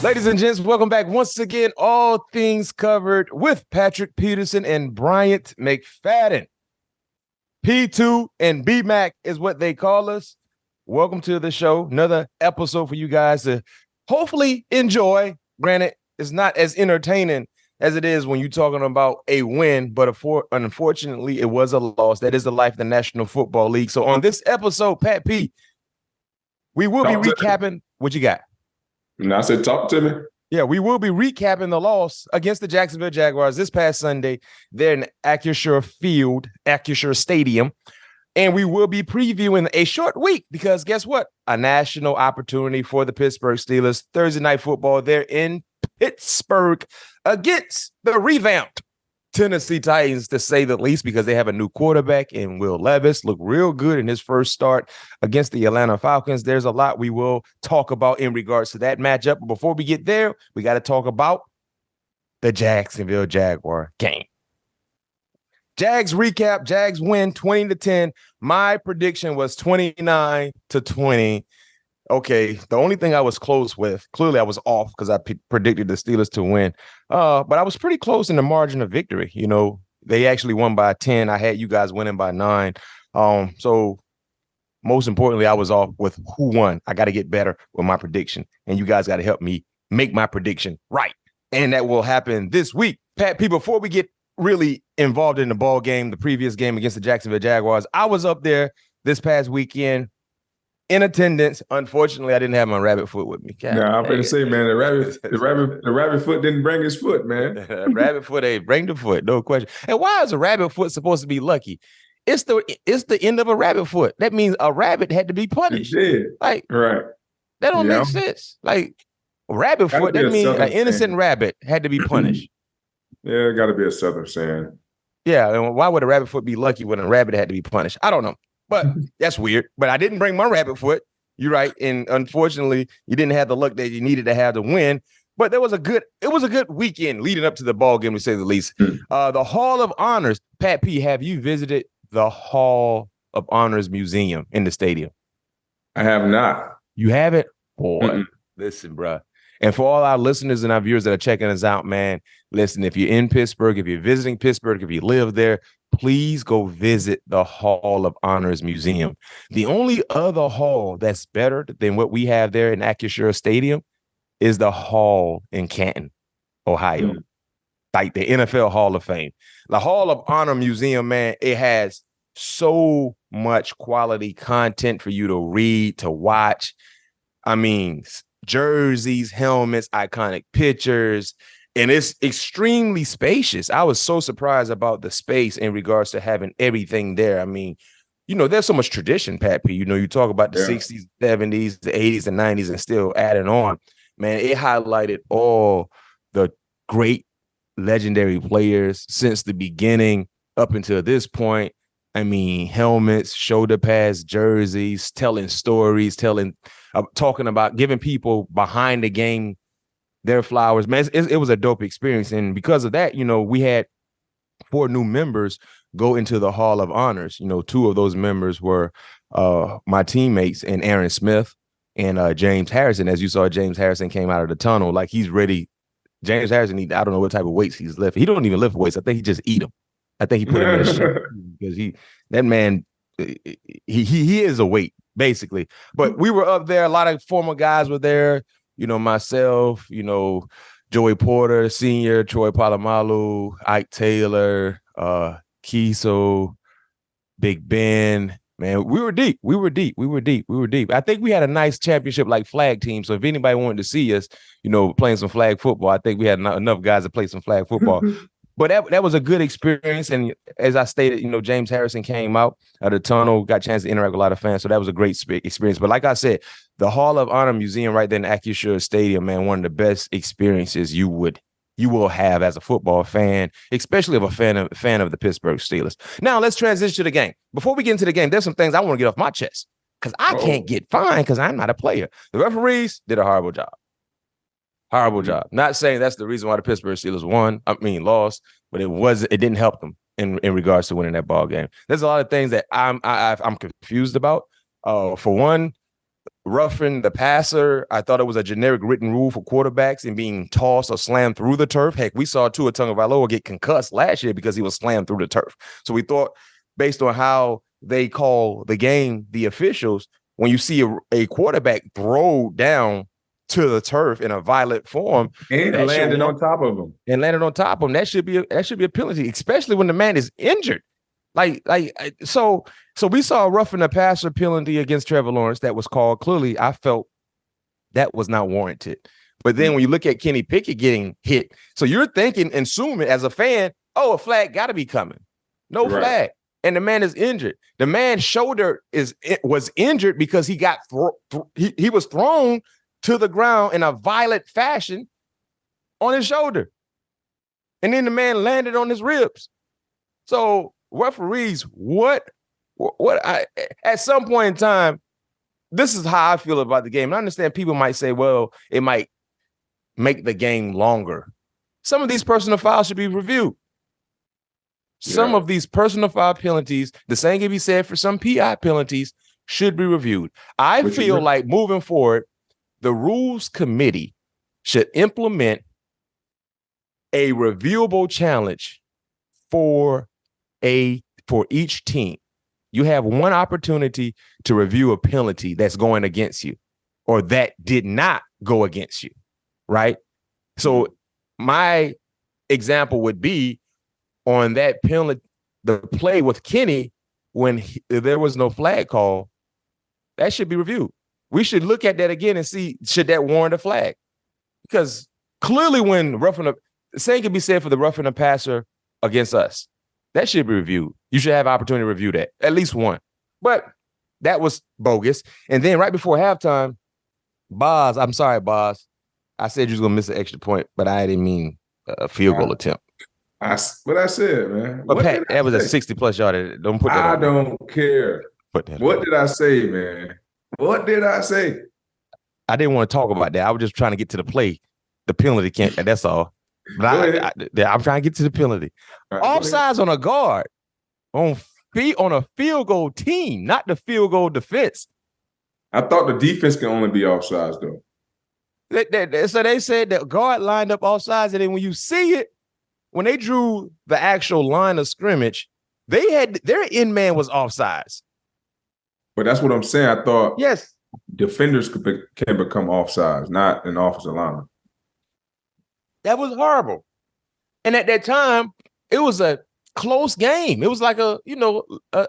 Ladies and gents, welcome back once again. All things covered with Patrick Peterson and Bryant McFadden. P2 and BMac is what they call us. Welcome to the show. Another episode for you guys to hopefully enjoy. Granted, it's not as entertaining as it is when you're talking about a win, but unfortunately, it was a loss. That is the life of the National Football League. So on this episode, Pat P, we will be recapping what you got. And I said, talk to me. Yeah, we will be recapping the loss against the Jacksonville Jaguars this past Sunday. They're in Acrisure Stadium. And we will be previewing a short week because guess what? A national opportunity for the Pittsburgh Steelers. Thursday Night Football. They're in Pittsburgh against the revamped Tennessee Titans, to say the least, because they have a new quarterback in Will Levis. Looked real good in his first start against the Atlanta Falcons. There's a lot we will talk about in regards to that matchup. But before we get there, we got to talk about the Jacksonville Jaguar game. Jags recap. Jags win 20-10. My prediction was 29-20. Okay, the only thing I was close with, clearly I was off because I predicted the Steelers to win. But I was pretty close in the margin of victory. You know, they actually won by 10. I had you guys winning by 9. So most importantly, I was off with who won. I got to get better with my prediction, and you guys got to help me make my prediction right. And that will happen this week. Pat P, before we get really involved in the ball game, the previous game against the Jacksonville Jaguars, I was up there this past weekend in attendance. Unfortunately, I didn't have my rabbit foot with me. I'm going to say, man, the rabbit foot didn't bring his foot, man. Rabbit foot ain't bring the foot, no question. And why is a rabbit foot supposed to be lucky? It's the end of a rabbit foot. That means a rabbit had to be punished. It did. Like, right. That don't make sense. Like, a rabbit foot, that means an innocent rabbit had to be punished. Yeah, it got to be a Southern saying. Yeah, and why would a rabbit foot be lucky when a rabbit had to be punished? I don't know. But that's weird. But I didn't bring my rabbit foot. You're right. And unfortunately, you didn't have the luck that you needed to have to win. But it was a good weekend leading up to the ball game, to say the least. The Hall of Honors. Pat P, have you visited the Hall of Honors Museum in the stadium? I have not. You haven't? Boy, listen, bro. And for all our listeners and our viewers that are checking us out, man, listen, if you're in Pittsburgh, if you're visiting Pittsburgh, if you live there, please go visit the Hall of Honors Museum. The only other hall that's better than what we have there in Acrisure Stadium is the hall in Canton, Ohio, like the NFL Hall of Fame. The Hall of Honor Museum, man, it has so much quality content for you to read, to watch. I mean, jerseys, helmets, iconic pictures, and it's extremely spacious. I was so surprised about the space in regards to having everything there. I mean, you know, there's so much tradition, Pat P. You know, you talk about the 60s, 70s, the 80s, and 90s, and still adding on. Man, it highlighted all the great legendary players since the beginning up until this point. I mean, helmets, shoulder pads, jerseys, telling stories, talking about giving people behind the game their flowers. Man, it was a dope experience. And because of that, you know, we had 4 new members go into the Hall of Honors. You know, 2 of those members were my teammates, and Aaron Smith and James Harrison. As you saw, James Harrison came out of the tunnel like he's ready. James Harrison, I don't know what type of weights he's lifting. He don't even lift weights. I think he just eat them. I think he put him in a shape because that man is a weight, basically. But we were up there. A lot of former guys were there. You know, myself, you know, Joey Porter, Senior, Troy Polamalu, Ike Taylor, Kiesel, Big Ben. Man, we were deep. I think we had a nice championship like flag team. So if anybody wanted to see us, you know, playing some flag football, I think we had enough guys to play some flag football. But that was a good experience. And as I stated, you know, James Harrison came out of the tunnel, got a chance to interact with a lot of fans. So that was a great experience. But like I said, the Hall of Honor Museum right there in Acrisure Stadium, man, one of the best experiences you will have as a football fan, especially of a fan of the Pittsburgh Steelers. Now let's transition to the game. Before we get into the game, there's some things I want to get off my chest because I can't get fined because I'm not a player. The referees did a horrible job. Horrible job. Not saying that's the reason why the Pittsburgh Steelers lost, but it didn't help them in regards to winning that ball game. There's a lot of things that I'm confused about. For one, roughing the passer. I thought it was a generic written rule for quarterbacks and being tossed or slammed through the turf. Heck, we saw Tua Tagovailoa get concussed last year because he was slammed through the turf. So we thought, based on how they call the game, the officials, when you see a quarterback throw down to the turf in a violent form and landed on top of him, that should be a penalty, especially when the man is injured. So we saw a roughing the passer penalty against Trevor Lawrence that was called. Clearly, I felt that was not warranted. But then when you look at Kenny Pickett getting hit, so you're thinking, assuming as a fan, oh, a flag got to be coming. No flag. And the man is injured. The man's shoulder was injured because he got he was thrown to the ground in a violent fashion on his shoulder. And then the man landed on his ribs. So referees, at some point in time, this is how I feel about the game. And I understand people might say, well, it might make the game longer. Some of these personal fouls should be reviewed. Some of these personal foul penalties, the same can be said for some PI penalties, should be reviewed. I feel like moving forward, the rules committee should implement a reviewable challenge for each team. You have one opportunity to review a penalty that's going against you or that did not go against you, right? So my example would be on that penalty, the play with Kenny when there was no flag call, that should be reviewed. We should look at that again and see, should that warrant a flag? Because clearly when the same can be said for the roughing the passer against us. That should be reviewed. You should have opportunity to review that, at least one. But that was bogus. And then right before halftime, Boz, I'm sorry, Boz. I said you was going to miss an extra point, but I didn't mean a field goal attempt. What I said, man. But Pat, that was a 60-plus yard. Don't put that on. I don't care. What did I say, man? What did I say? I didn't want to talk about that. I was just trying to get to the play. The penalty can't. That's all. But I'm trying to get to the penalty. Right, offsides on a guard on a field goal team, not the field goal defense. I thought the defense can only be offsides, though. So they said that guard lined up offsides, and then when you see it, when they drew the actual line of scrimmage, they had their end man was offsides. But that's what I'm saying. I thought defenders can become offsides, not an offensive lineman. That was horrible. And at that time, it was a close game. It was like a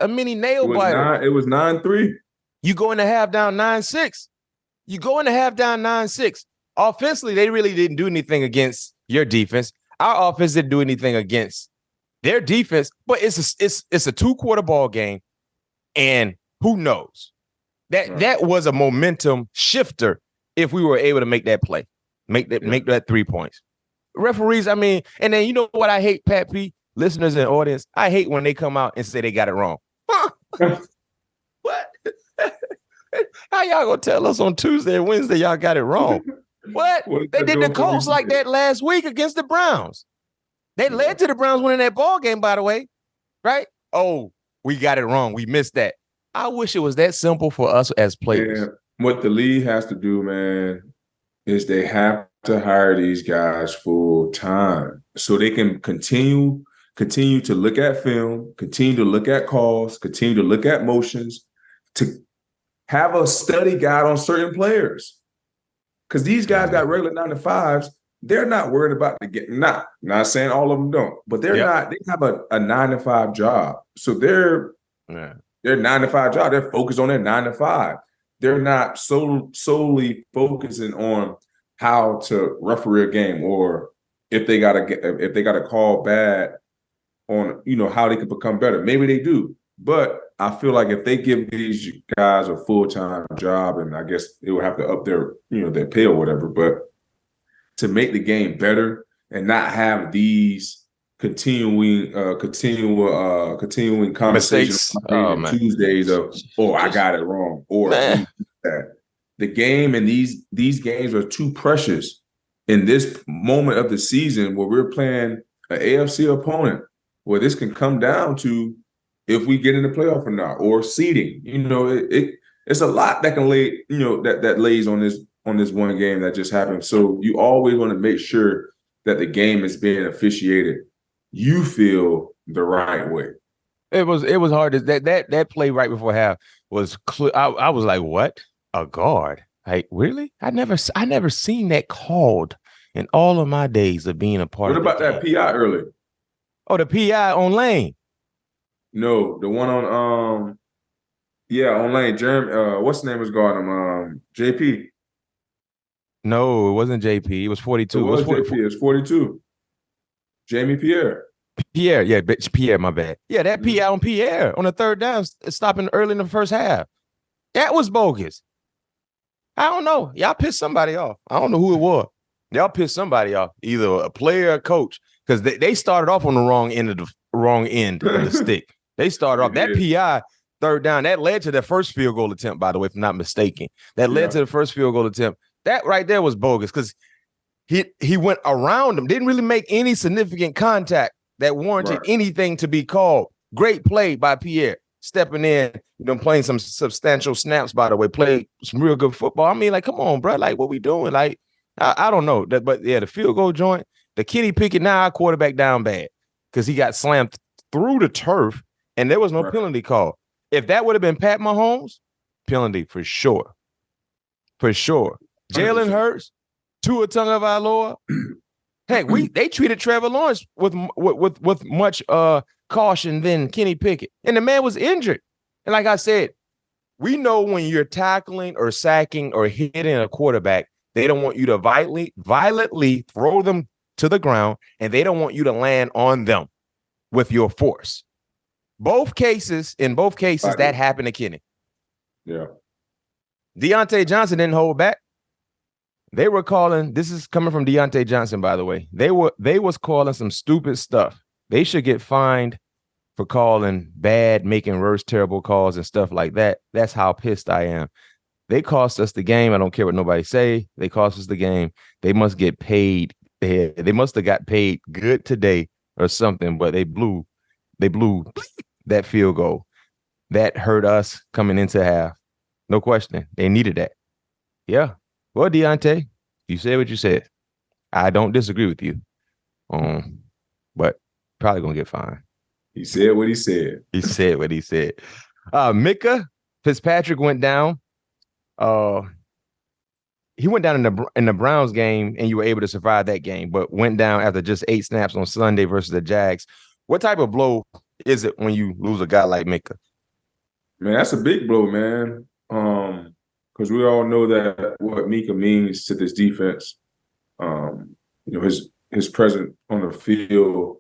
mini nail biter. It was 9-3. You go in the half down 9-6. Offensively, they really didn't do anything against your defense. Our offense didn't do anything against their defense, but it's a 2-quarter ball game, and who knows? That was a momentum shifter if we were able to make that play, make that 3 points. Referees, I mean, and then you know what I hate, Pat P, listeners and audience, I hate when they come out and say they got it wrong. What? How y'all gonna tell us on Tuesday and Wednesday y'all got it wrong? What? They did the Colts like that last week against the Browns. They led to the Browns winning that ball game, by the way, right? Oh, we got it wrong. We missed that. I wish it was that simple for us as players. Yeah. What the league has to do, man, is they have to hire these guys full time so they can continue to look at film, continue to look at calls, continue to look at motions, to have a study guide on certain players. Because these guys got regular 9-to-5s. They're not worried about the game. Not saying all of them don't, but they're not. They have a 9-to-5 job. So their 9-to-5 job, they're focused on their 9-to-5. They're not solely focusing on how to referee a game, or if they got a call bad on, how they could become better. Maybe they do. But I feel like if they give these guys a full-time job, and I guess it would have to up their pay or whatever, but to make the game better and not have these continuing conversations on Tuesdays of, I got it wrong, or that. The game and these games are too precious in this moment of the season where we're playing an AFC opponent, where this can come down to if we get in the playoff or not, or seeding. it's a lot that can lay, that lays on this one game that just happened. So you always want to make sure that the game is being officiated, you feel the right way. It was hard. That play right before half was clear. I was like, what? A guard? Like, really? I never seen that called in all of my days of being a part of What about that PI early? Oh, the PI on Lane. No, the one on on Lane. Jeremy, what's the name was guarding him? JP. No, it wasn't JP. It was 42. It was JP. It was 42. Jamie Pierre. Pierre, yeah, Pierre, my bad. Yeah, that PI on Pierre on the third down, stopping early in the first half. That was bogus. I don't know. Y'all pissed somebody off. I don't know who it was. Y'all pissed somebody off, either a player or a coach, because they started off on the wrong end of the stick. They started off that PI third down. That led to the first field goal attempt, by the way, if I'm not mistaken. That led to the first field goal attempt. That right there was bogus because he went around him, didn't really make any significant contact that warranted anything to be called. Great play by Pierre, stepping in, playing some substantial snaps, by the way, played some real good football. I mean, like, come on, bro. Like, what we doing? Like, I don't know. But yeah, the field goal joint, the Kenny Pickett, now our quarterback down bad because he got slammed through the turf and there was no penalty call. If that would have been Pat Mahomes, penalty for sure. For sure. Jalen Hurts, Tua Tagovailoa. Heck, they treated Trevor Lawrence with much caution than Kenny Pickett. And the man was injured. And like I said, we know when you're tackling or sacking or hitting a quarterback, they don't want you to violently throw them to the ground, and they don't want you to land on them with your force. In both cases, that happened to Kenny. Yeah. Deontay Johnson didn't hold back. They were calling, this is coming from Deontay Johnson, by the way. They was calling some stupid stuff. They should get fined for calling bad, making worse, terrible calls and stuff like that. That's how pissed I am. They cost us the game. I don't care what nobody say. They cost us the game. They must get paid. They must have got paid good today or something, but they blew that field goal. That hurt us coming into half. No question. They needed that. Yeah. Well, Deontay, you said what you said. I don't disagree with you. But probably gonna get fined. He said what he said. He said what he said. Micah Fitzpatrick went down. He went down in the Browns game, and you were able to survive that game, but went down after just 8 snaps on Sunday versus the Jags. What type of blow is it when you lose a guy like Micah? Man, that's a big blow, man. Because we all know that what Micah means to this defense. His presence on the field,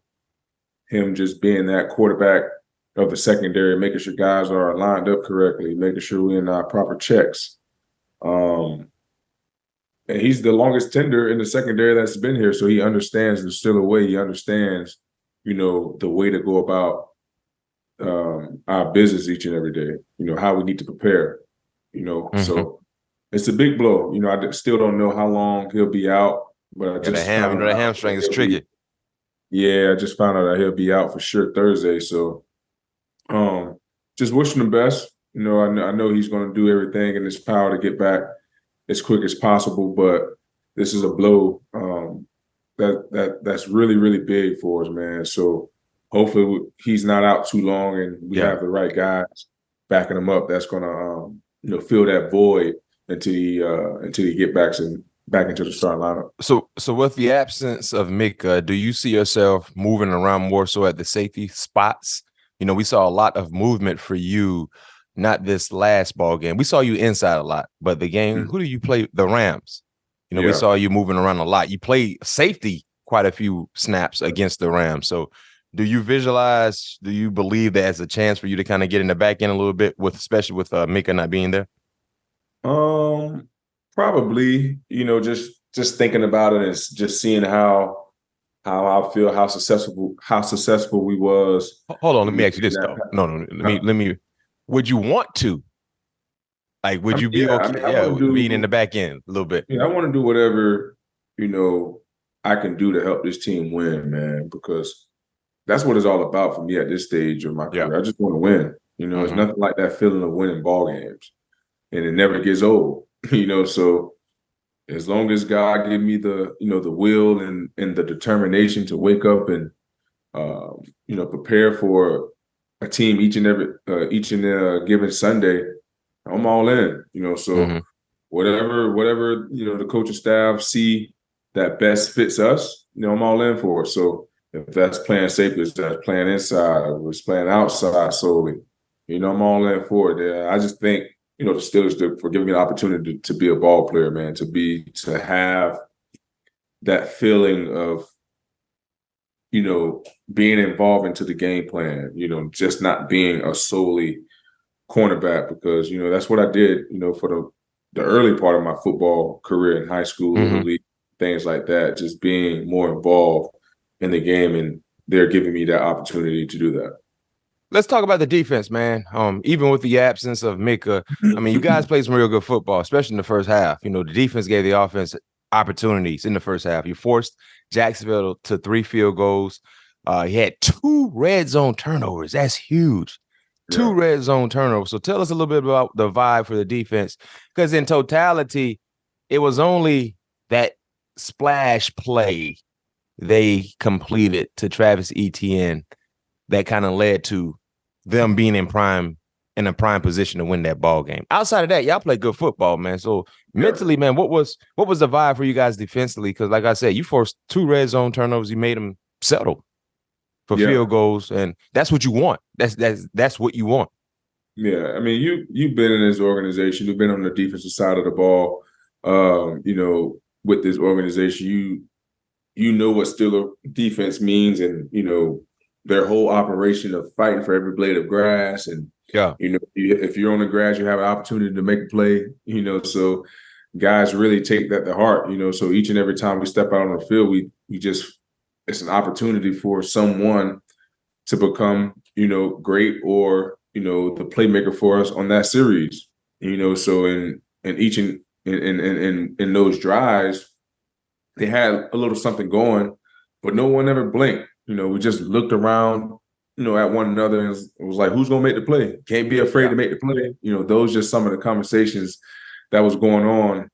him just being that quarterback of the secondary, making sure guys are lined up correctly, making sure we're in our proper checks. And he's the longest tender in the secondary that's been here, so he understands the still away. He understands, the way to go about our business each and every day. How we need to prepare. So it's a big blow. I still don't know how long he'll be out, but I just the hamstring is triggered. I just found out that he'll be out for sure Thursday. So, just wishing him the best. I know he's going to do everything in his power to get back as quick as possible, but this is a blow that's really, really big for us, man. So hopefully he's not out too long, and we have the right guys backing him up. That's going to fill that void until he get back into the starting lineup. So with the absence of Micah, do you see yourself moving around more so at the safety spots? We saw a lot of movement for you, not this last ball game. We saw you inside a lot, but the game, who do you play? The Rams. We saw you moving around a lot. You played safety quite a few snaps against the Rams. So do you believe that there's a chance for you to kind of get in the back end a little bit, especially with Micah not being there? Probably, just thinking about it and just seeing how I feel, how successful we was. Hold on, let me ask you this though. No, let me. Would you want to? Like, would you be okay? Being in the back end a little bit. Yeah, I want to do whatever I can do to help this team win, man, because that's what it's all about for me at this stage of my career. I just want to win. It's nothing like that feeling of winning ball games. and it never gets old. So as long as God give me the the will and the determination to wake up and prepare for a team each and given Sunday, I'm all in. So whatever the coaching staff see that best fits us, I'm all in for it. So if that's playing safety, if that's playing inside, if it's playing outside solely, I'm all in for it. I just think the Steelers for giving me the opportunity to be a ball player, man, to have that feeling of being involved into the game plan, just not being a solely cornerback, because that's what I did for the early part of my football career in high school, little league, things like that, just being more involved in the game, and they're giving me that opportunity to do that. Let's talk about the defense, man. Even with the absence of Mika, I mean, you guys played some real good football, especially in the first half. The defense gave the offense opportunities in the first half. You forced Jacksonville to 3 field goals. He had 2 red zone turnovers. That's huge. 2 red zone turnovers. So tell us a little bit about the vibe for the defense, because in totality, it was only that splash play they completed to Travis Etienne that kind of led to them being in a prime position to win that ball game. Outside of that, y'all play good football, man. So mentally, man, what was the vibe for you guys defensively? Because like I said, you forced 2 red zone turnovers. You made them settle for field goals, and that's what you want. That's what you want. Yeah, I mean, you've been in this organization. You've been on the defensive side of the ball. With this organization, you know what Steeler defense means, and their whole operation of fighting for every blade of grass. And if you're on the grass, you have an opportunity to make a play. So guys really take that to heart. So each and every time we step out on the field, we just, it's an opportunity for someone to become great, or the playmaker for us on that series. So in those drives, they had a little something going, but no one ever blinked. We just looked around, at one another, and it was like, who's gonna make the play? Can't be afraid to make the play. Those are just some of the conversations that was going on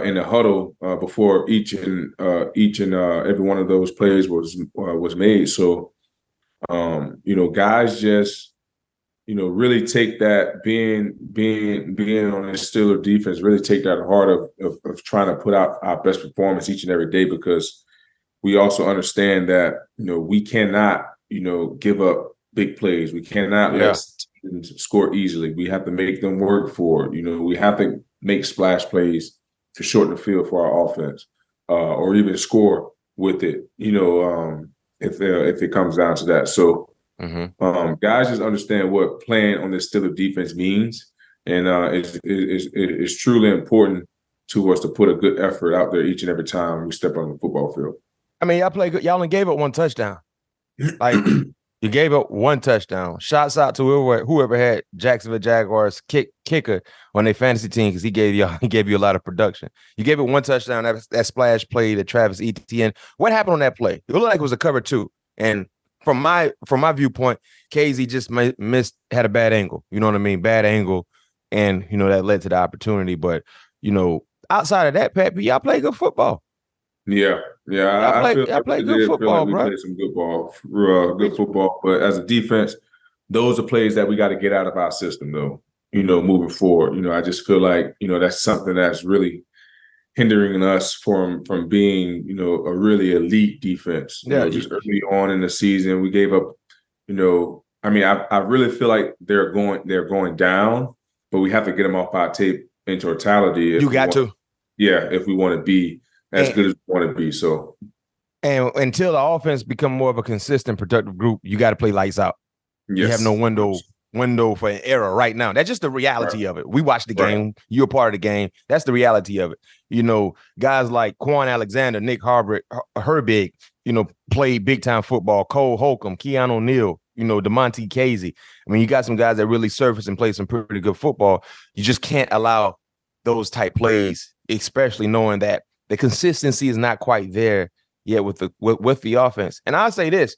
in the huddle before each and every one of those plays was made. So, guys just really take that being on the Steeler defense, really take that heart of trying to put out our best performance each and every day, because we also understand that, we cannot, give up big plays. We cannot let teams score easily. We have to make them work for it. We have to make splash plays to shorten the field for our offense, or even score with it, if it comes down to that. So guys just understand what playing on the Steeler defense means. And it's truly important to us to put a good effort out there each and every time we step on the football field. I mean, y'all play good. Y'all only gave up 1 touchdown. Like, you gave up 1 touchdown. Shots out to whoever had Jacksonville Jaguars kicker on their fantasy team, because he gave you a lot of production. You gave it 1 touchdown. That splash play to Travis Etienne. What happened on that play? It looked like it was a cover 2. And from my viewpoint, KZ just had a bad angle. You know what I mean? Bad angle. And, that led to the opportunity. But, outside of that, Pat, y'all play good football. Yeah. I play good football, we bro. play some good football. But as a defense, those are plays that we got to get out of our system, though, moving forward. I just feel like, that's something that's really hindering us from being, a really elite defense. Just early on in the season, we gave up, I really feel like they're going down, but we have to get them off our tape in totality. If we want to be as good as we want to be. So, and until the offense become more of a consistent, productive group, you got to play lights out. Yes. You have no window for an error right now. That's just the reality of it. We watched the game. You're a part of the game. That's the reality of it. Guys like Quan Alexander, Nick Herbig, played big time football. Cole Holcomb, Keanu O'Neal, DeMonte Casey. I mean, you got some guys that really surface and play some pretty good football. You just can't allow those type plays, especially knowing that the consistency is not quite there yet with the offense. And I'll say this,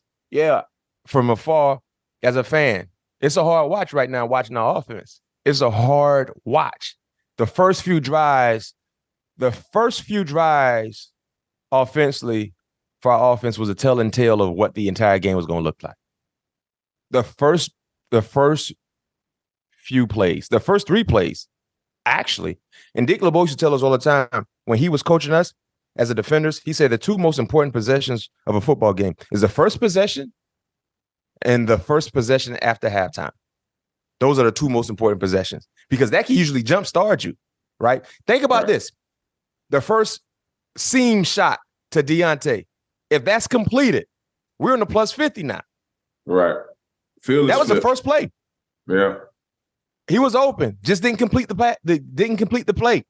from afar as a fan, it's a hard watch right now watching our offense. It's a hard watch. the first few drives offensively for our offense was a telling tale of what the entire game was going to look like. The first few plays, the first 3 plays, actually, and Dick LeBeau used to tell us all the time when he was coaching us as a defenders, he said the 2 most important possessions of a football game is the first possession and the first possession after halftime. Those are the 2 most important possessions because that can usually jumpstart you, right? Think about this. The first seam shot to Deontay, if that's completed, we're in the plus 50 now. Right. That was the first play. Yeah. He was open, just didn't complete the play.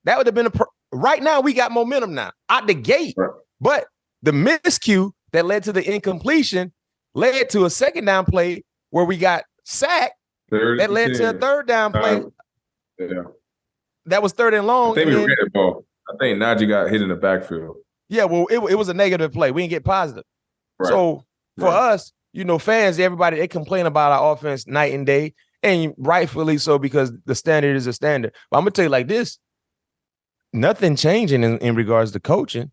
That would have been right now we got momentum now out the gate. Right. But the miscue that led to the incompletion led to a second down play where we got sacked. That led to a third down play. Yeah. That was third and long. I think we ran the ball. I think Najee got hit in the backfield. Yeah, well, it was a negative play. We didn't get positive. Right. So for us, fans, everybody, they complain about our offense night and day, and rightfully so because the standard is a standard. But I'm going to tell you like this, nothing changing in regards to coaching.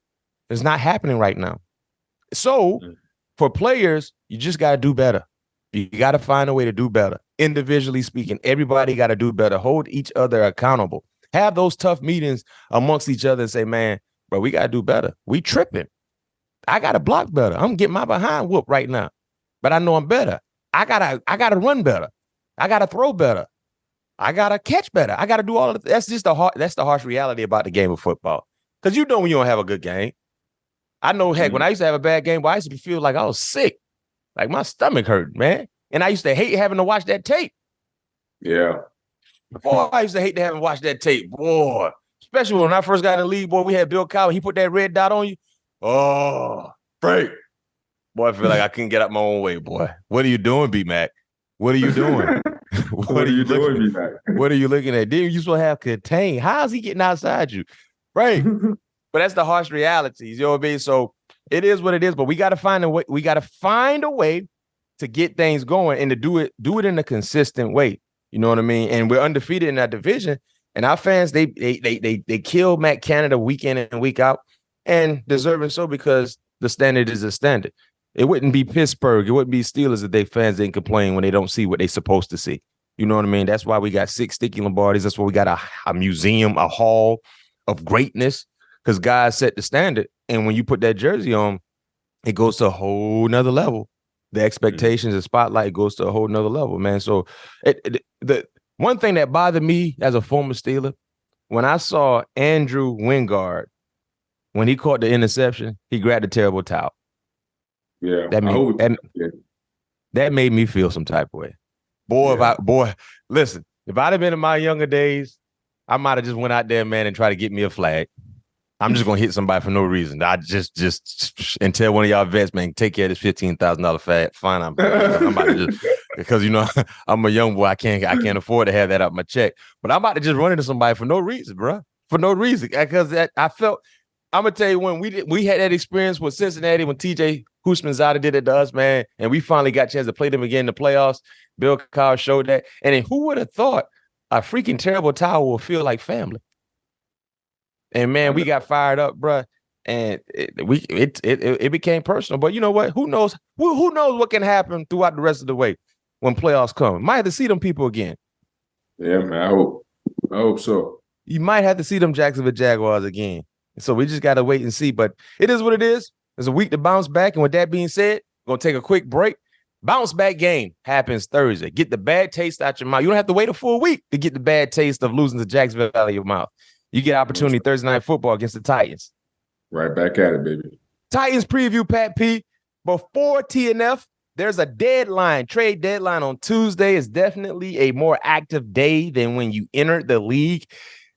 It's not happening right now. So for players, you just got to do better. You got to find a way to do better. Individually speaking, everybody got to do better. Hold each other accountable. Have those tough meetings amongst each other and say, man, bro, we got to do better. We tripping. I got to block better. I'm getting my behind whooped right now, but I know I'm better. I gotta run better. I got to throw better. I got to catch better. I got to do all of that. That's just that's the harsh reality about the game of football. Because when you don't have a good game. I know, heck, when I used to have a bad game, I used to feel like I was sick. Like my stomach hurt, man. And I used to hate having to watch that tape. Yeah. Boy, I used to hate to have to watch that tape. Boy, especially when I first got in the league, boy, we had Bill Cowher. He put that red dot on you. Oh, break. Boy, I feel like I couldn't get up my own way, boy. What are you doing, BMac? What are you doing? What are you doing, BMac? What are you looking at? Didn't you supposed to have contain? How's he getting outside you? Right. But that's the harsh realities. You know what I mean? So it is what it is. But we got to find a way. We got to find a way to get things going and to do it in a consistent way. You know what I mean? And we're undefeated in that division. And our fans, they kill Matt Canada week in and week out, and deserving so because the standard is a standard. It wouldn't be Pittsburgh. It wouldn't be Steelers if they fans didn't complain when they don't see what they're supposed to see. You know what I mean? That's why we got 6 sticky Lombardis. That's why we got a museum, a hall of greatness, because guys set the standard. And when you put that jersey on, it goes to a whole nother level. The expectations, the spotlight goes to a whole nother level, man. So the one thing that bothered me as a former Steeler, when I saw Andrew Wingard, when he caught the interception, he grabbed a terrible towel. Yeah. That made me feel some type of way. Listen, if I'd have been in my younger days, I might have just went out there, man, and tried to get me a flag. I'm just gonna hit somebody for no reason. I just and tell one of y'all vets, man, take care of this $15,000 fine. I'm about to just because I'm a young boy. I can't afford to have that out my check. But I'm about to just run into somebody for no reason, bro. For no reason, because I felt. I'm gonna tell you when we had that experience with Cincinnati when TJ Houshmandzadeh did it to us, man, and we finally got a chance to play them again in the playoffs. Bill Cowher showed that, and then who would have thought a freaking terrible towel will feel like family? And man, we got fired up, bro, and it became personal. But you know what? Who knows? Who knows what can happen throughout the rest of the way when playoffs come? Might have to see them people again. Yeah, man. I hope so. You might have to see them Jacksonville Jaguars again. So we just got to wait and see. But it is what it is. There's a week to bounce back. And with that being said, we're going to take a quick break. Bounce back game happens Thursday. Get the bad taste out your mouth. You don't have to wait a full week to get the bad taste of losing to Jacksonville out of your mouth. You get opportunity Thursday Night Football against the Titans. Right back at it, baby. Titans preview, Pat P. Before TNF, there's a deadline, trade deadline on Tuesday. Is definitely a more active day than when you entered the league.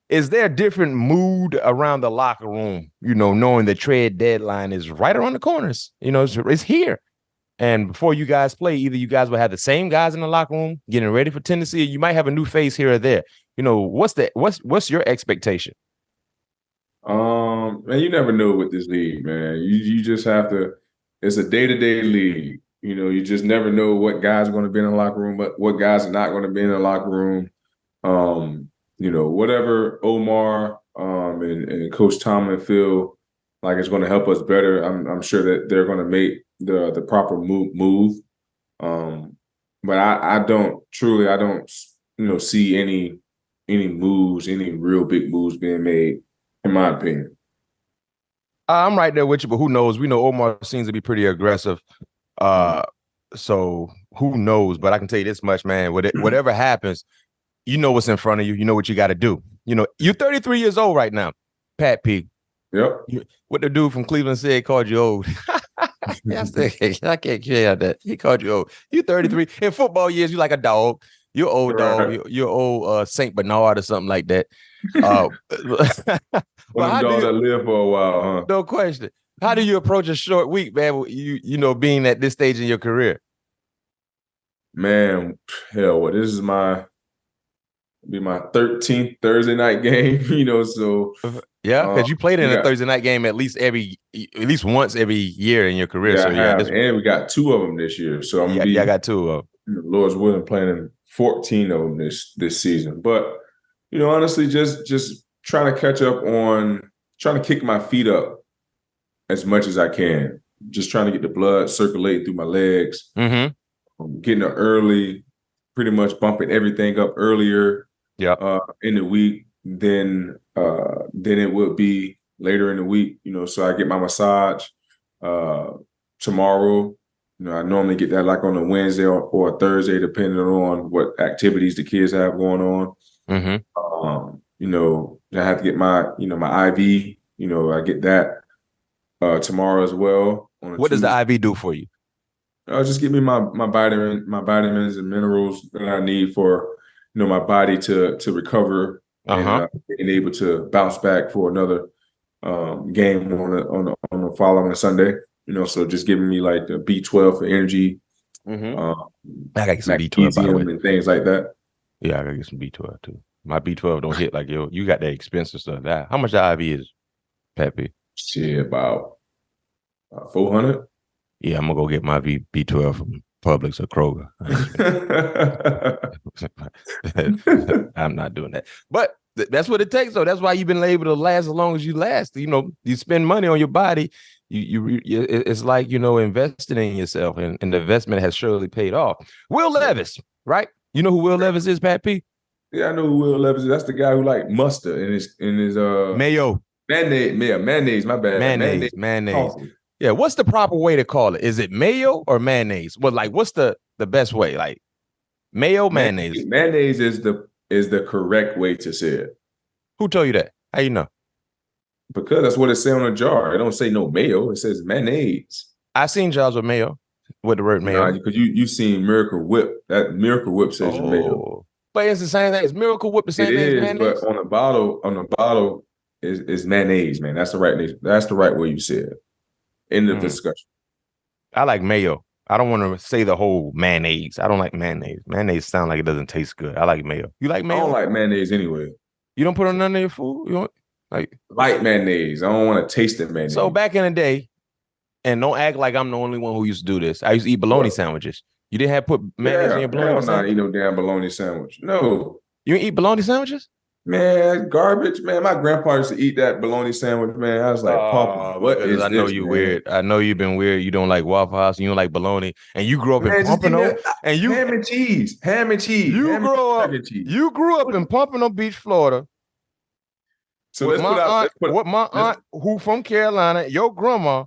Is there a different mood around the locker room, knowing the trade deadline is right around the corners? It's here. And before you guys play, either you guys will have the same guys in the locker room getting ready for Tennessee, or you might have a new face here or there. What's your expectation? Man, you never know with this league, man. You just have to. It's a day-to-day league. You just never know what guys are going to be in the locker room, but what guys are not going to be in the locker room. whatever Omar and Coach Tomlin feel like it's going to help us better, I'm sure that they're going to make the proper move. But I don't see any moves, any real big moves being made, in my opinion. I'm right there with you, but who knows? We know Omar seems to be pretty aggressive. So who knows? But I can tell you this much, man. Whatever happens, you know what's in front of you. You know what you got to do. You're 33 years old right now, Pat P. Yep. What the dude from Cleveland said called you old. I can't share that. He called you old. You're 33. In football years, you're like a dog. You're old dog. You're old Saint Bernard or something like that. One of them dogs that live for a while, huh? No question. How do you approach a short week, man? Being at this stage in your career. Man, hell, this is my 13th Thursday night game. So yeah, because you played in a Thursday night game at least once every year in your career. Yeah, so yeah, and we got 2 of them this year. So I got 2 of them. Lord's willing, playing in 14 of them this season. But honestly, just trying to catch up on, trying to kick my feet up as much as I can. Just trying to get the blood circulating through my legs. Mm-hmm. Getting up early, pretty much bumping everything up earlier. Yeah. In the week than it would be later in the week. So I get my massage tomorrow. I normally get that like on a Wednesday or a Thursday, depending on what activities the kids have going on. Mm-hmm. I have to get my my IV. I get that tomorrow as well. What does the IV do for you? Just give me my vitamins and minerals that I need for my body to recover and able to bounce back for another game on the following Sunday. So just giving me like the B12 for energy. Mm-hmm. I gotta get some B12 by the way, and things like that. Yeah, I gotta get some B12 too. My B12 don't hit like you got that expensive stuff. How much the IV is, Pappy? Shit, about 400. Yeah, I'm gonna go get my B12 from Publix or Kroger. I'm not doing that. But that's what it takes, though. That's why you've been able to last as long as you last. You spend money on your body. It's like, investing in yourself, and the investment has surely paid off. Will Levis, right? You know who Will Levis is, Pat P? Yeah, I know who Will Levis is. That's the guy who like mustard in his mayo. Mayonnaise, my bad. Mayonnaise. Yeah, what's the proper way to call it? Is it mayo or mayonnaise? Well, like, what's the best way? Like, mayo, mayonnaise. Mayonnaise is the correct way to say it. Who told you that? How you know? Because that's what it says on the jar. It don't say no mayo. It says mayonnaise. I seen jars with mayo, with the word mayo. Because you seen Miracle Whip. That Miracle Whip says mayo. But it's the same thing. Is Miracle Whip the same thing as mayonnaise? But on the bottle is mayonnaise, man. That's the right way you say it. End of discussion. I like mayo. I don't want to say the whole mayonnaise. I don't like mayonnaise. Mayonnaise sounds like it doesn't taste good. I like mayo. You like mayo? I don't like mayonnaise anyway. You don't put on none of your food? You don't like mayonnaise. I don't want to taste the mayonnaise. So back in the day, and don't act like I'm the only one who used to do this. I used to eat bologna sandwiches. You didn't have to put mayonnaise in your bologna sandwich? I'm not eating no damn bologna sandwich. No. You didn't eat bologna sandwiches? Man, garbage, man. My grandpa used to eat that bologna sandwich, man. I was like, Papa, what is this? I know you weird. I know you've been weird. You don't like Waffle House. You don't like bologna. And you grew up in Pompano. And you ham and cheese. You grew up in Pompano Beach, Florida. So with my aunt who from Carolina, your grandma,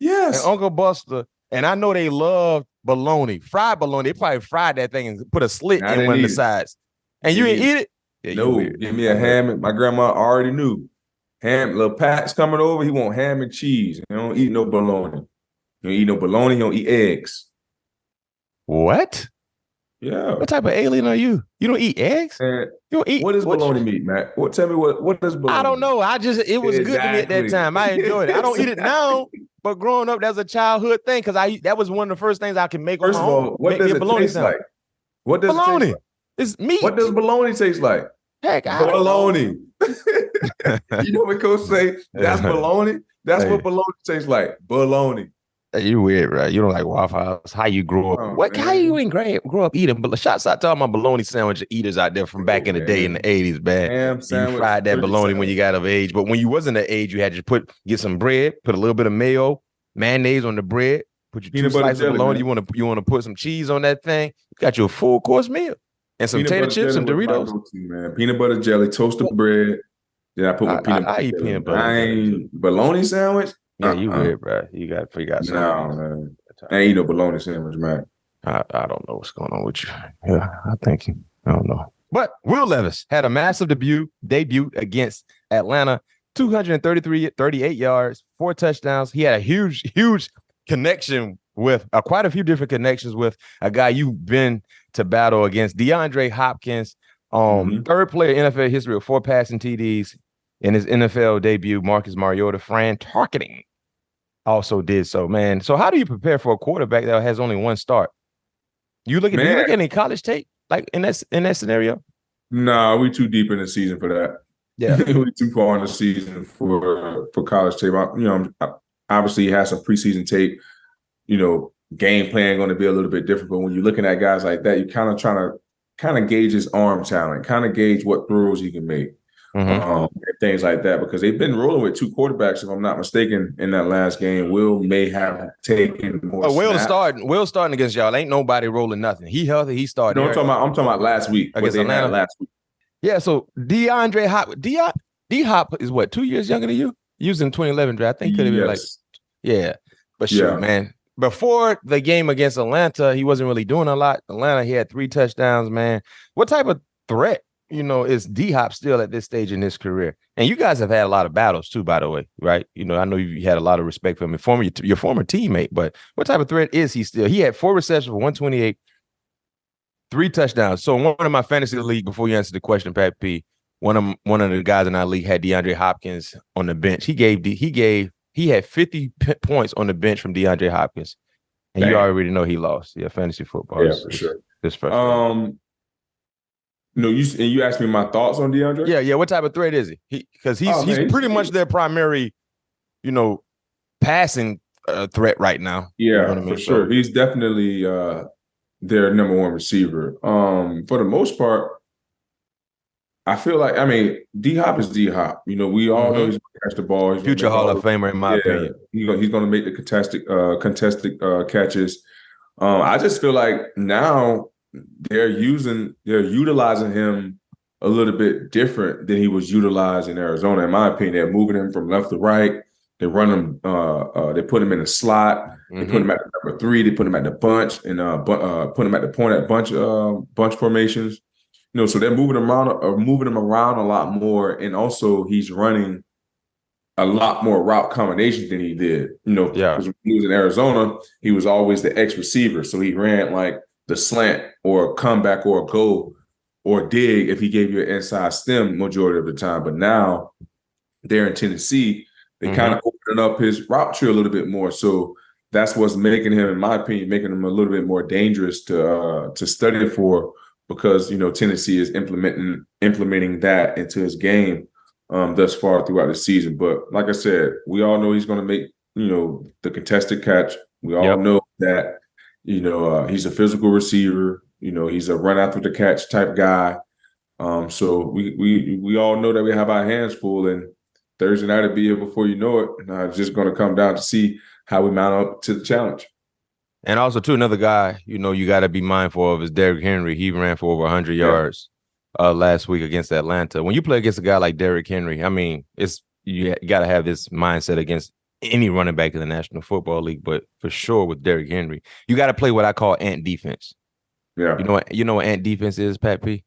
yes, and Uncle Buster, and I know they love bologna, fried bologna. They probably fried that thing and put a slit in one of the sides. And you didn't eat it? Yeah, no, give me a ham. My grandma already knew. Ham, little Pat's coming over. He want ham and cheese. He don't eat no bologna. He don't eat no bologna. He don't eat eggs. What? Yeah. What type of alien are you? You don't eat eggs? You don't eat. What is bologna meat, Matt? Tell me what does bologna? I don't know. It was good to me at that time. I enjoyed it. I don't eat it now, but growing up, that's a childhood thing because that was one of the first things I can make on my own. First of all, what does it taste like? What does bologna? It taste like? It's meat. What does bologna taste like? Heck, bologna. You know what Coach say? That's bologna. That's what bologna tastes like. Bologna. You weird, right? You don't like Waffle House. How you grew up? Oh, What? How you man. ain't grow up eating? But shots out to all my bologna sandwich eaters out there from back Yo, in the day in man. the 80s, man. Ham You sandwich, fried that turkey bologna when sandwich. you got of age. But when you wasn't of age, you had to get some bread, put a little bit of mayo, mayonnaise on the bread, put your two Peanut butter slices of jelly, bologna. man. You want to put some cheese on that thing. You got your full course meal. And some Peanut tater butter chips, jelly some was my Doritos. go-to, man. Peanut butter jelly, toasted bread. Then I put my peanut I butter eat jelly. peanut butter I and jelly too. ain't bologna sandwich. Yeah, you weird, bro. You got something No, on you. man. I ain't no bologna sandwich, man. I don't know what's going on with you. Yeah, I think you. I don't know. But Will Levis had a massive debut against Atlanta, 38 yards, 4 touchdowns. He had a huge connection with quite a few different connections with a guy you've been to battle against, DeAndre Hopkins. Third player in NFL history with 4 passing TDs in his NFL debut. Marcus Mariota, Fran Tarkenton also did so, man. So how do you prepare for a quarterback that has only one start? Do you look at any college tape like in that scenario? Nah, we too deep in the season for that. Yeah. We too far in the season for college tape. Obviously he has some preseason tape. Game plan going to be a little bit different. But when you're looking at guys like that, you kind of trying to gauge his arm talent, kind of gauge what throws he can make. And things like that, because they've been rolling with 2 quarterbacks, if I'm not mistaken, in that last game. Will may have taken more snaps. Will starting against y'all. Ain't nobody rolling nothing. He healthy. He started. No, I'm talking about last week against Atlanta. Last week. Yeah. So DeAndre Hop, D Hop is what, 2 years younger than you? Using 2011 draft. I think could have been yeah. But shoot, man. Before the game against Atlanta, he wasn't really doing a lot. Atlanta, he had 3 touchdowns, man. What type of threat is D-Hop still at this stage in his career? And you guys have had a lot of battles too, by the way, right? I know you had a lot of respect for him, your former teammate, but what type of threat is he still? He had 4 receptions for 128, 3 touchdowns. So in one of my fantasy league, before you answer the question, Pat P, one of the guys in our league had DeAndre Hopkins on the bench. He had 50 points on the bench from DeAndre Hopkins. And you already know he lost. Yeah, fantasy football. Yeah, for sure. It's frustrating. You asked me my thoughts on DeAndre? Yeah. What type of threat is he? Because he's pretty much their primary, passing threat right now. Yeah, for sure. He's definitely their number 1 receiver. For the most part, I feel like, D-Hop is D-Hop. We all know he's going to catch the ball. He's future Hall of Famer, in my opinion. He's going to make the contested catches. I just feel like now they're utilizing him a little bit different than he was utilized in Arizona, in my opinion. They're moving him from left to right. They run him. They put him in the slot. They put him at the number 3. They put him at the bunch and put him at the point at bunch formations. So they're moving him around a lot more, and also he's running a lot more route combinations than he did. Because when he was in Arizona, he was always the X receiver, so he ran like the slant or a comeback or a go or dig if he gave you an inside stem majority of the time. But now they're in Tennessee, they kind of opening up his route tree a little bit more. So that's what's making him, in my opinion, making him a little bit more dangerous to study for, because Tennessee is implementing that into his game thus far throughout the season. But like I said, we all know he's going to make the contested catch. We all know that he's a physical receiver. He's a run after the catch type guy. So we all know that we have our hands full, and Thursday night will be here before you know it. It's just going to come down to see how we mount up to the challenge. And also, too, another guy, you got to be mindful of is Derrick Henry. He ran for over 100 yards last week against Atlanta. When you play against a guy like Derrick Henry, you got to have this mindset against any running back in the National Football League, but for sure with Derrick Henry, you got to play what I call ant defense. Yeah. You know what ant defense is, Pat P?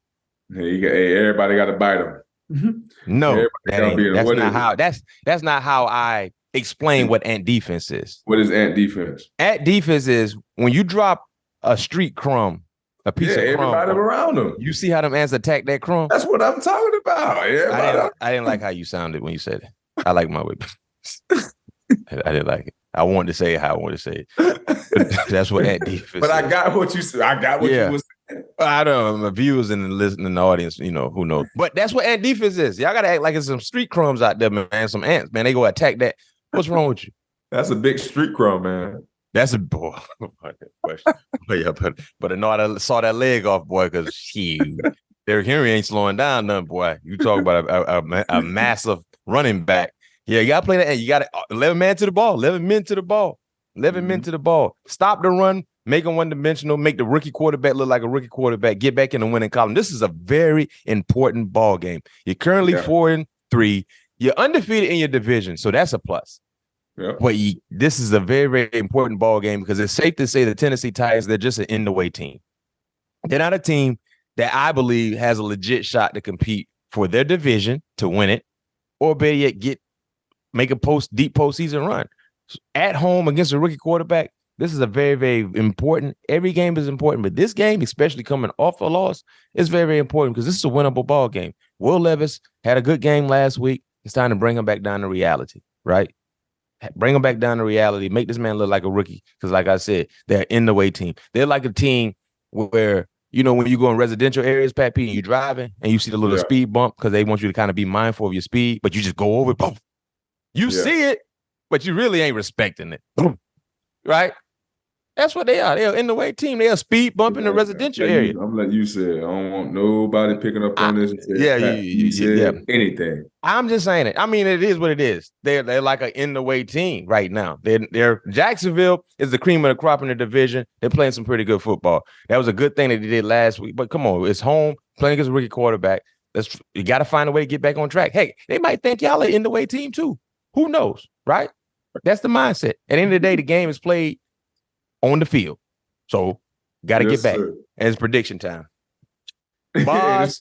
Everybody got to bite him. No, that's not how I explain what ant defense is. What is ant defense? Ant defense is when you drop a street crumb, a piece of crumb. Everybody around them. You see how them ants attack that crumb? That's what I'm talking about. I didn't like how you sounded when you said it. I like my way. I didn't like it. I wanted to say it how I wanted to say it. That's what ant defense But I got what you said. I got what you was saying. I don't know. My viewers and the listening audience, who knows. But that's what ant defense is. Y'all got to act like it's some street crumbs out there, man. Some ants, man. They go attack that. What's wrong with you? That's a big street crumb, man. That's a boy. but I know I saw that leg off, boy, because Derrick Henry ain't slowing down none, boy. You talk about a massive running back. Yeah, you gotta play that. You got 11 men to the ball. 11 men to the ball. 11 men to the ball. Stop the run. Make them one-dimensional. Make the rookie quarterback look like a rookie quarterback. Get back in the winning column. This is a very important ball game. You're currently 4-3. You're undefeated in your division, so that's a plus. Yep. But this is a very, very important ball game because it's safe to say the Tennessee Titans, they're just an in-the-way team. They're not a team that I believe has a legit shot to compete for their division to win it, or better yet, make a deep postseason run. At home against a rookie quarterback, this is a very, very important. Every game is important, but this game, especially coming off a loss, is very, very important because this is a winnable ball game. Will Levis had a good game last week. It's time to bring him back down to reality, right? Bring him back down to reality. Make this man look like a rookie because, like I said, they're in the way team. They're like a team where, when you go in residential areas, Pat P, and you're driving and you see the little speed bump because they want you to kind of be mindful of your speed, but you just go over it, boom. You see it, but you really ain't respecting it, boom. Right? That's what they are. They're in the way team. They're a speed bump in the residential area. I'm like you said. I don't want nobody picking up on this and saying, you said anything. I'm just saying it. I mean, it is what it is. They're like an in the way team right now. They're Jacksonville is the cream of the crop in the division. They're playing some pretty good football. That was a good thing that they did last week. But come on, it's home playing against a rookie quarterback. You got to find a way to get back on track. Hey, they might think y'all are in the way team too. Who knows, right? That's the mindset. At the end of the day, the game is played on the field. So got to get back. And it's prediction time. Boz,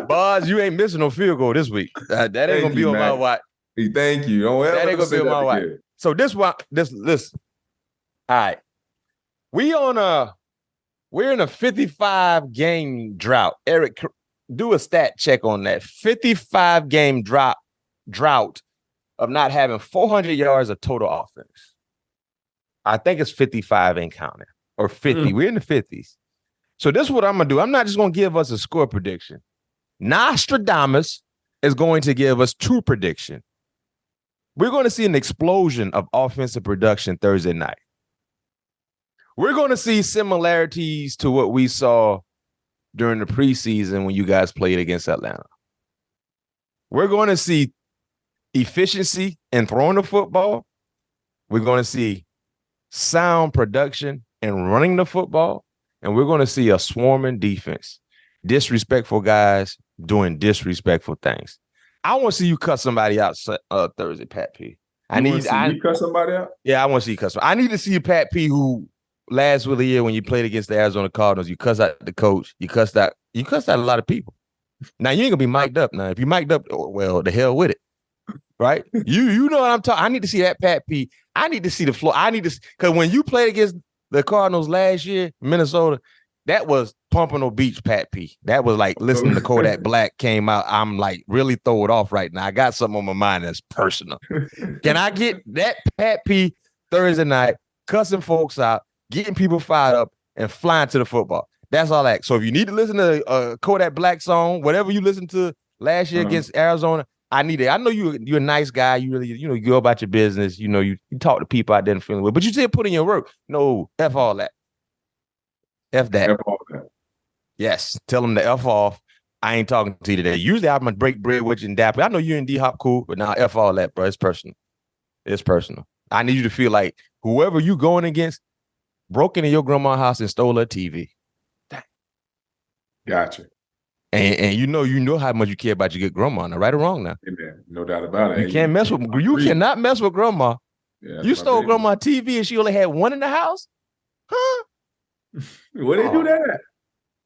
Boz, you ain't missing no field goal this week. That ain't going to be on my watch. Thank you. That ain't going to be on my watch. So this. All right. We're in a 55 game drought. Eric, do a stat check on that. 55 game drought of not having 400 yards of total offense. I think it's 55 ain't counting, or 50. We're in the 50s. So this is what I'm going to do. I'm not just going to give us a score prediction. Nostradamus is going to give us two predictions. We're going to see an explosion of offensive production Thursday night. We're going to see similarities to what we saw during the preseason when you guys played against Atlanta. We're going to see efficiency in throwing the football. We're going to see sound production and running the football, and we're going to see a swarming defense. Disrespectful guys doing disrespectful things. I want to see you cut somebody out Thursday, Pat P. You cut somebody out? Yeah, I want to see you cut somebody. I need to see you, Pat P, who last week of the year when you played against the Arizona Cardinals, you cussed out the coach. You cussed out a lot of people. Now you ain't gonna be mic'd up. Now, if you mic'd up, well, the hell with it. Right? You know what I'm talking. I need to see that Pat P. I need to see the floor. Because when you played against the Cardinals last year, Minnesota, that was Pompano Beach Pat P. That was like listening to Kodak Black came out. I'm like really throw it off right now. I got something on my mind that's personal. Can I get that Pat P Thursday night, cussing folks out, getting people fired up, and flying to the football? That's all that. So if you need to listen to a Kodak Black song, whatever you listened to last year against Arizona, I need it. I know you're a nice guy. You really, you go about your business. You talk to people out there and feeling well, but you still put in your work. No, F all that. F that. F all that. Yes. Tell them to F off. I ain't talking to you today. Usually I'm going to break bread with you and dap. I know you and D-Hop cool, but now F all that, bro. It's personal. It's personal. I need you to feel like whoever you going against broke into your grandma's house and stole her TV. Gotcha. And you know how much you care about your good grandma, now, right or wrong now. Amen. No doubt about it. You cannot mess with grandma. Yeah, you stole grandma TV and she only had one in the house? Huh? Where they do that at?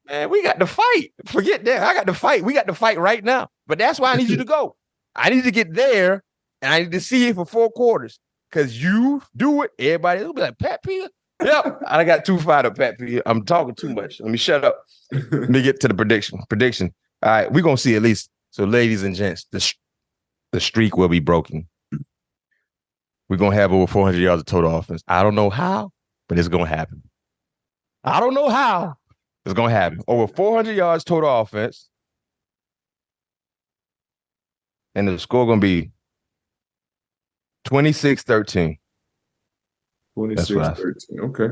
Man, we got to fight. Forget that. I got to fight. We got to fight right now. But that's why I need you to go. I need to get there and I need to see you for 4 quarters. Because you do it, everybody will be like, Pat P. Yep. I got too fired up, Pat P. I'm talking too much. Let me shut up. Let me get to the prediction. All right, we're going to see at least. So, ladies and gents, the streak will be broken. We're going to have over 400 yards of total offense. I don't know how, but it's going to happen. I don't know how. It's going to happen. Over 400 yards total offense. And the score going to be 26-13. That's what I 26-13. Okay.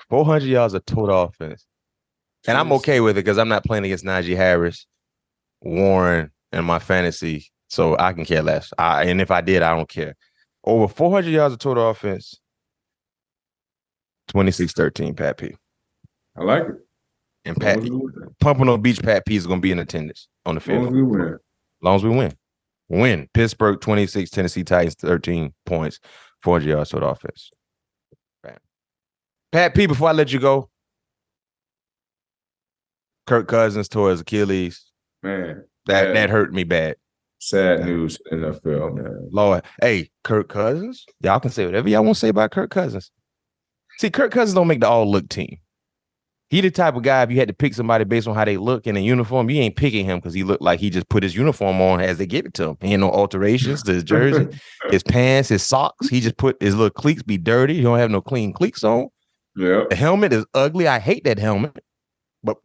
400 yards of total offense. And I'm okay with it because I'm not playing against Najee Harris, Warren, and my fantasy, so I can care less. And if I did, I don't care. Over 400 yards of total offense, 26-13, Pat P. I like it. And Pat Pumping on Beach Pat P is going to be in attendance on the field. As long as we win. As long as we win. Win. Pittsburgh 26, Tennessee Titans 13 points, 400 yards total offense. Pat P, before I let you go, Kirk Cousins tore his Achilles. Man. That hurt me bad. Sad news in the NFL, man. Lord. Hey, Kirk Cousins, y'all can say whatever y'all want to say about Kirk Cousins. See, Kirk Cousins don't make the all-look team. He the type of guy, if you had to pick somebody based on how they look in a uniform, you ain't picking him because he looked like he just put his uniform on as they give it to him. He ain't no alterations to his jersey, his pants, his socks. He just put his little cleats be dirty. He don't have no clean cleats on. Yeah. The helmet is ugly. I hate that helmet. But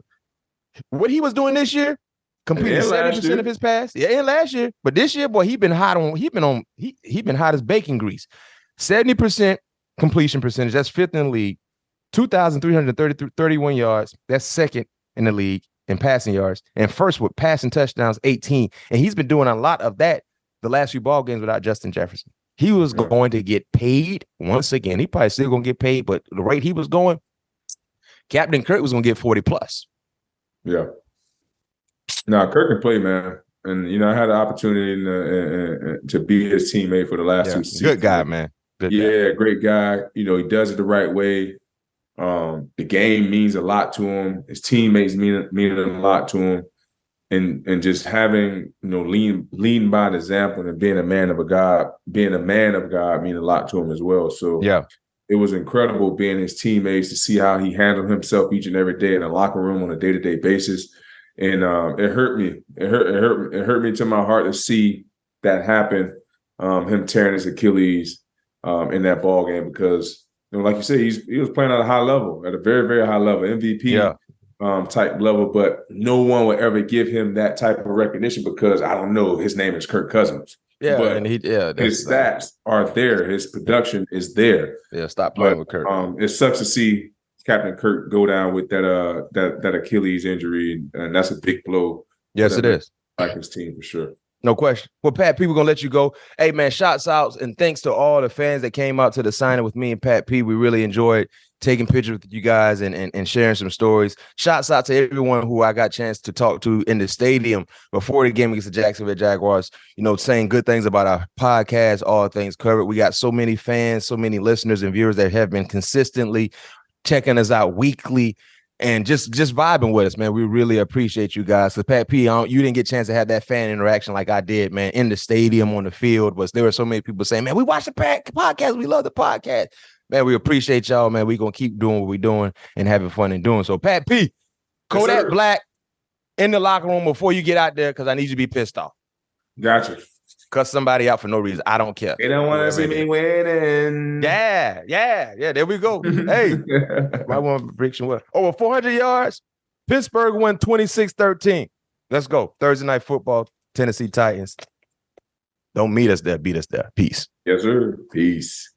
what he was doing this year, completed 70% of his pass. Yeah, and last year. But this year, boy, he been hot as bacon grease. 70% completion percentage. That's fifth in the league. 2,331 yards. That's second in the league in passing yards. And first with passing touchdowns, 18. And he's been doing a lot of that the last few ball games without Justin Jefferson. He was going to get paid once again. He probably still going to get paid, but the rate he was going, Captain Kirk was going to get 40 plus. Yeah. Now, Kirk can play, man. And, I had the opportunity to be his teammate for the last 2 seasons. Good guy, man. Great guy. He does it the right way. The game means a lot to him. His teammates mean a lot to him. And just having, leading by an example and being a man of God mean a lot to him as well. So it was incredible being his teammates to see how he handled himself each and every day in the locker room on a day-to-day basis. And it hurt me. It hurt me to my heart to see that happen. Him tearing his Achilles in that ball game because, like you said, he was playing at a high level, at a very, very high level, MVP type level. But no one would ever give him that type of recognition because I don't know. His name is Kirk Cousins. Yeah, but and his stats are there. His production is there. Yeah, stop playing with Kirk. It sucks to see Captain Kirk go down with that Achilles injury, and that's a big blow. Yes, it is. Like his team for sure. No question. Well, Pat P, we're going to let you go. Hey, man, shots out and thanks to all the fans that came out to the signing with me and Pat P. We really enjoyed taking pictures with you guys and sharing some stories. Shots out to everyone who I got a chance to talk to in the stadium before the game against the Jacksonville Jaguars, saying good things about our podcast, All Things Covered. We got so many fans, so many listeners and viewers that have been consistently checking us out weekly. And just vibing with us, man. We really appreciate you guys. So Pat P, you didn't get a chance to have that fan interaction like I did, man, in the stadium, on the field. There were so many people saying, man, we watch the podcast. We love the podcast. Man, we appreciate y'all, man. We're going to keep doing what we're doing and having fun in doing so. Pat P, Kodak Black in the locker room before you get out there because I need you to be pissed off. Gotcha. Cuss somebody out for no reason. I don't care. They don't want to see me winning. Yeah. There we go. Hey, my one prediction was over 400 yards. Pittsburgh won 26-13. Let's go. Thursday night football, Tennessee Titans. Don't meet us there. Beat us there. Peace. Yes, sir. Peace.